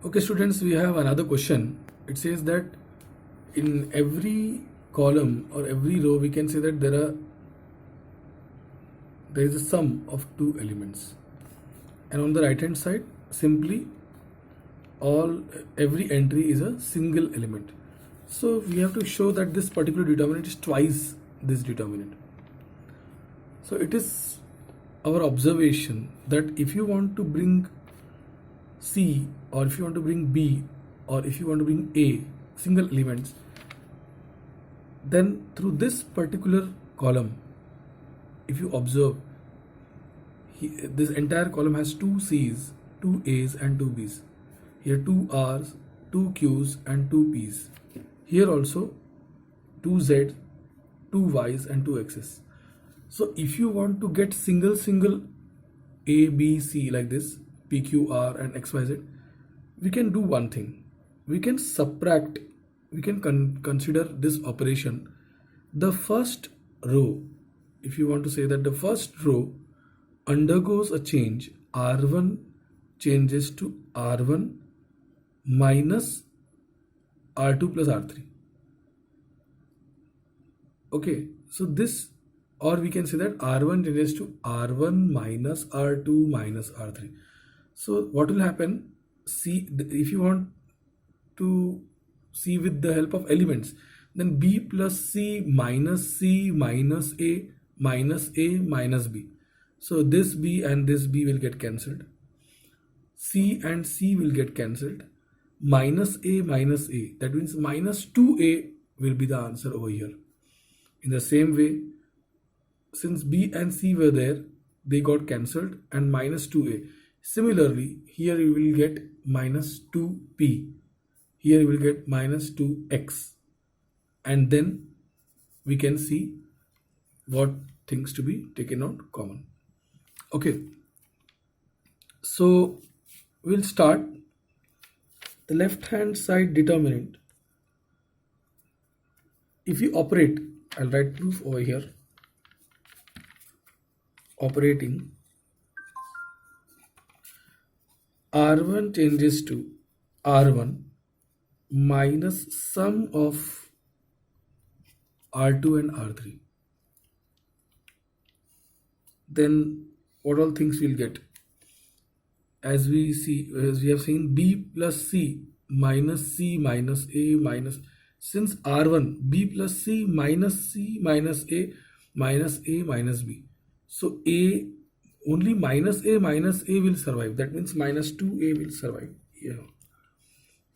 Okay, students, we have another question. It says that in every column or every row, we can say that there is a sum of two elements, and on the right hand side, simply all every entry is a single element. So we have to show that this particular determinant is twice this determinant. So it is our observation that if you want to bring C, or if you want to bring B, or if you want to bring A, single elements, then through this particular column, if you observe, this entire column has two C's, two A's and two B's. Here two R's, two Q's and two P's. Here also two Z's, two Y's and two X's. So if you want to get single A, B, C like this, P, Q, R and X, Y, Z, we can do one thing. We can subtract, we can consider this operation. The first row, if you want to say that the first row undergoes a change, R1 changes to R1 minus R2 plus R3. Okay, so this, or we can say that R1 changes to R1 minus R2 minus R3. So what will happen? See, if you want to see with the help of elements, then B plus C minus A minus A minus B. So this B and this B will get cancelled. C and C will get cancelled. Minus A, that means minus 2A will be the answer over here. In the same way, since B and C were there, they got cancelled, and minus 2A. Similarly, here you will get minus 2P. Here you will get minus 2X. And then we can see what things to be taken out common. Okay. So we'll start the left hand side determinant. If you operate, I'll write proof over here. Operating, R1 changes to R1 minus sum of R2 and R3. Then what all things we'll get? As we have seen, B plus C minus A minus, since R1, B plus C minus A minus B. So A, only minus A will survive. That means minus 2A will survive here.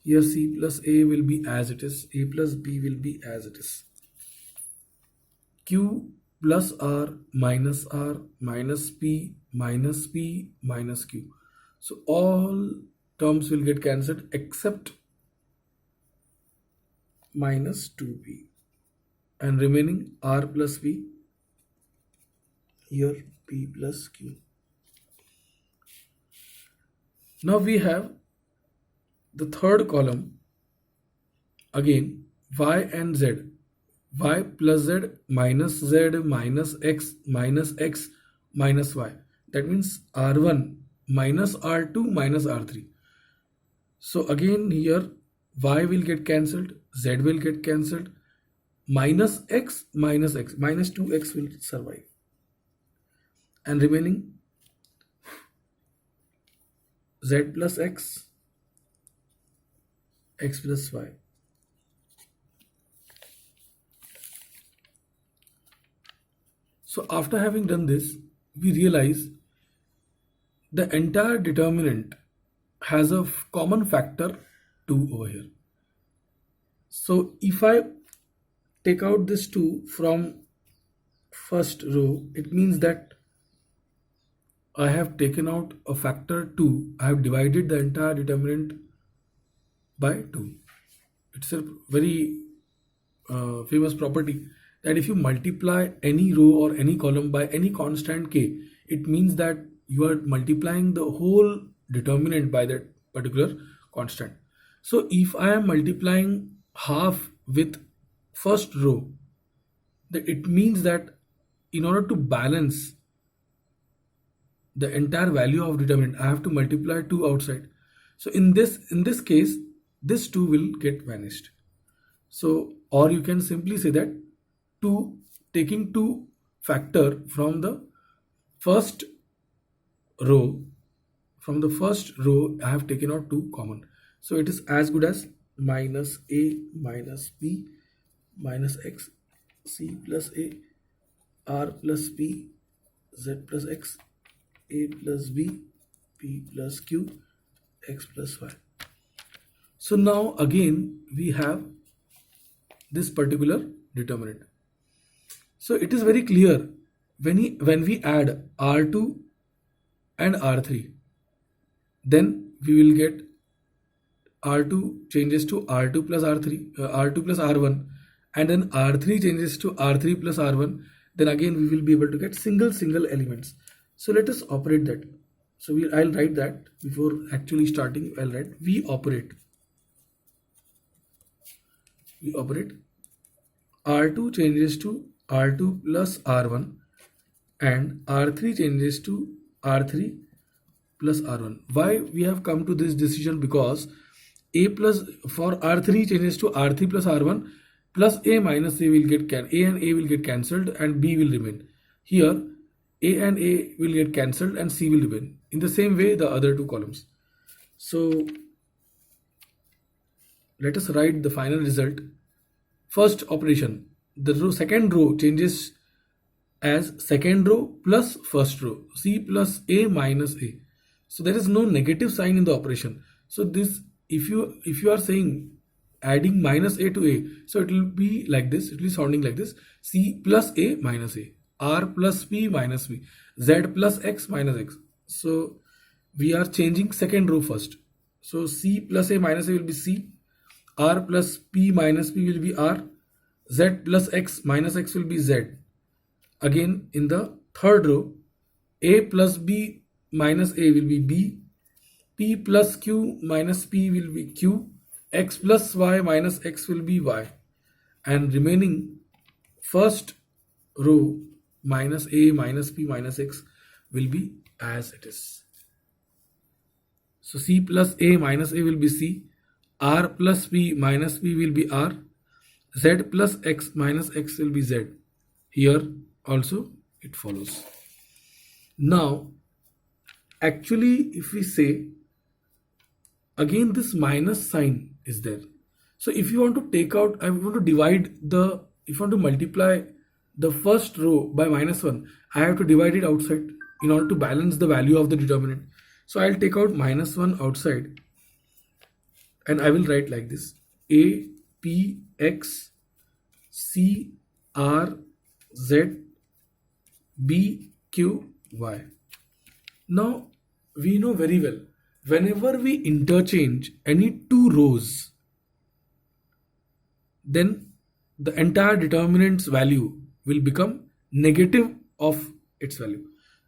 Here C plus A will be as it is. A plus B will be as it is. Q plus R minus P minus Q. So all terms will get cancelled except minus 2P, and remaining R plus P, here P plus Q. Now we have the third column, again Y and Z. Y plus Z minus X minus Y. That means R1 minus R2 minus R3. So again here Y will get cancelled, Z will get cancelled, minus X minus 2X will survive, and remaining Z plus X plus Y. So after having done this, we realize the entire determinant has a common factor 2 over here. So if I take out this 2 from first row, it means that I have taken out a factor 2. I have divided the entire determinant by 2. It's a very famous property that if you multiply any row or any column by any constant k, it means that you are multiplying the whole determinant by that particular constant. So if I am multiplying half with first row, it means that in order to balance the entire value of determinant, I have to multiply 2 outside. So in this case, this 2 will get vanished. So, or you can simply say that 2, taking 2 factor from the first row, I have taken out 2 common. So it is as good as minus a minus b minus x, c plus a, r plus p, z plus x, a plus b, p plus q, x plus y. So now again we have this particular determinant. So it is very clear when we add R2 and R3, then we will get R2 changes to R2 plus R3, R2 plus R1, and then R3 changes to R3 plus R1. Then again we will be able to get single elements. So let us operate that. So I'll write that before actually starting. I'll write we operate R2 changes to R2 plus R1 and R3 changes to R3 plus R1. Why we have come to this decision? Because A plus for R3 changes to R3 plus R1 plus A minus A will get A and A will get cancelled and B will remain. Here A and A will get cancelled and C will remain. In the same way the other 2 columns. So let us write the final result. First operation, the second row changes as second row plus first row, C plus A minus A. So there is no negative sign in the operation. So this, if you are saying adding minus A to A, so it will be like this, it will be sounding like this: C plus A minus A, R plus P minus B, Z plus X minus X. So we are changing second row first. So C plus A minus A will be C, R plus P minus P will be R, Z plus X minus X will be Z. Again in the third row, A plus B minus A will be B, P plus Q minus P will be Q, X plus Y minus X will be Y, and remaining first row minus A minus P minus X will be as it is. So C plus A minus A will be C, R plus P minus P will be R, Z plus X minus X will be Z. Here also it follows. Now actually if we say, again this minus sign is there. So if you want to take out, I want to divide the, if you want to multiply the first row by minus 1, I have to divide it outside in order to balance the value of the determinant. So I'll take out minus 1 outside and I will write like this: A, P, X, C, R, Z, B, Q, Y. Now we know very well, whenever we interchange any 2 rows, then the entire determinant's value will become negative of its value.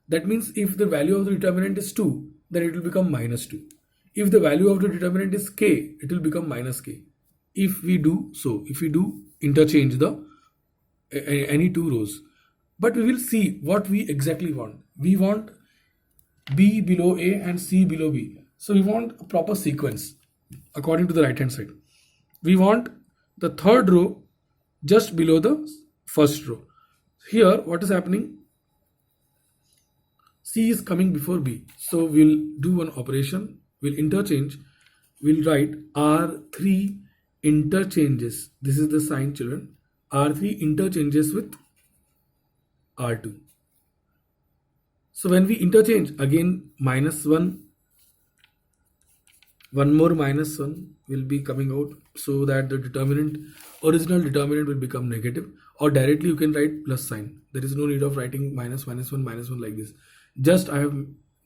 That means if the value of the determinant is 2, then it will become minus 2. If the value of the determinant is k, it will become minus k. If we do interchange the any 2 rows. But we will see what we exactly want. We want B below A and C below B. So we want a proper sequence according to the right hand side. We want the third row just below the first row. Here what is happening? C is coming before B. So we'll do one operation. We'll interchange. We'll write R3 interchanges. This is the sign, children. R3 interchanges with R2. So when we interchange, again minus 1, one more minus 1 will be coming out, so that the original determinant will become negative, or directly you can write plus sign. There is no need of writing minus 1 like this. Just I have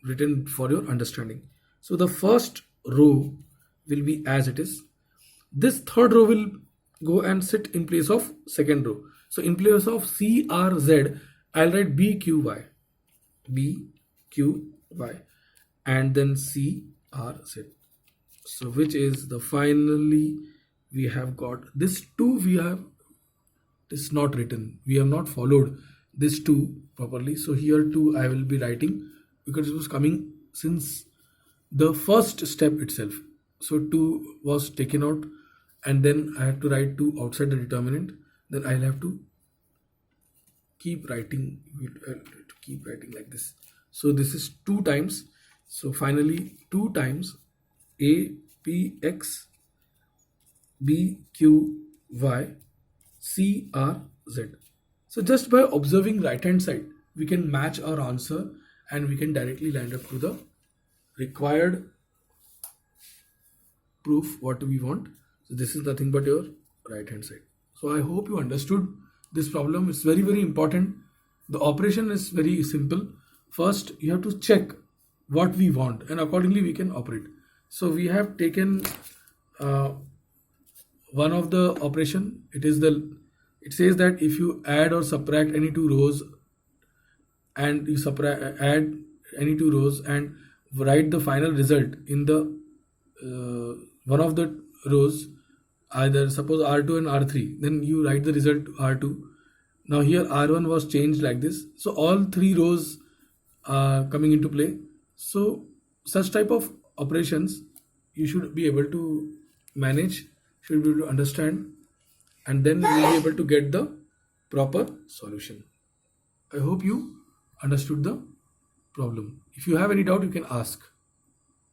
written for your understanding. So the first row will be as it is. This third row will go and sit in place of second row. So in place of C, R, Z, I'll write B, Q, Y. B, Q, Y, and then C, R, Z. So which is the finally we have got this 2. We have this not written. We have not followed this 2 properly. So here 2 I will be writing because it was coming since the first step itself. So 2 was taken out, and then I have to write 2 outside the determinant. Then I'll have to keep writing like this. So this is 2 times. So finally 2 times a p x b q y c r z. So just by observing right hand side, we can match our answer and we can directly land up to the required proof what we want. So this is nothing but your right hand side. So I hope you understood this problem. It's very, very important. The operation is very simple. First you have to check what we want and accordingly we can operate. So we have taken one of the operation. It says that if you add or subtract any 2 rows and you add any 2 rows and write the final result in the one of the rows, either suppose R2 and R3, then you write the result R2. Now here R1 was changed like this, so all 3 rows are coming into play. So such type of operations you should be able to manage, should be able to understand, and then you will be able to get the proper solution. I hope you understood the problem. If you have any doubt, you can ask.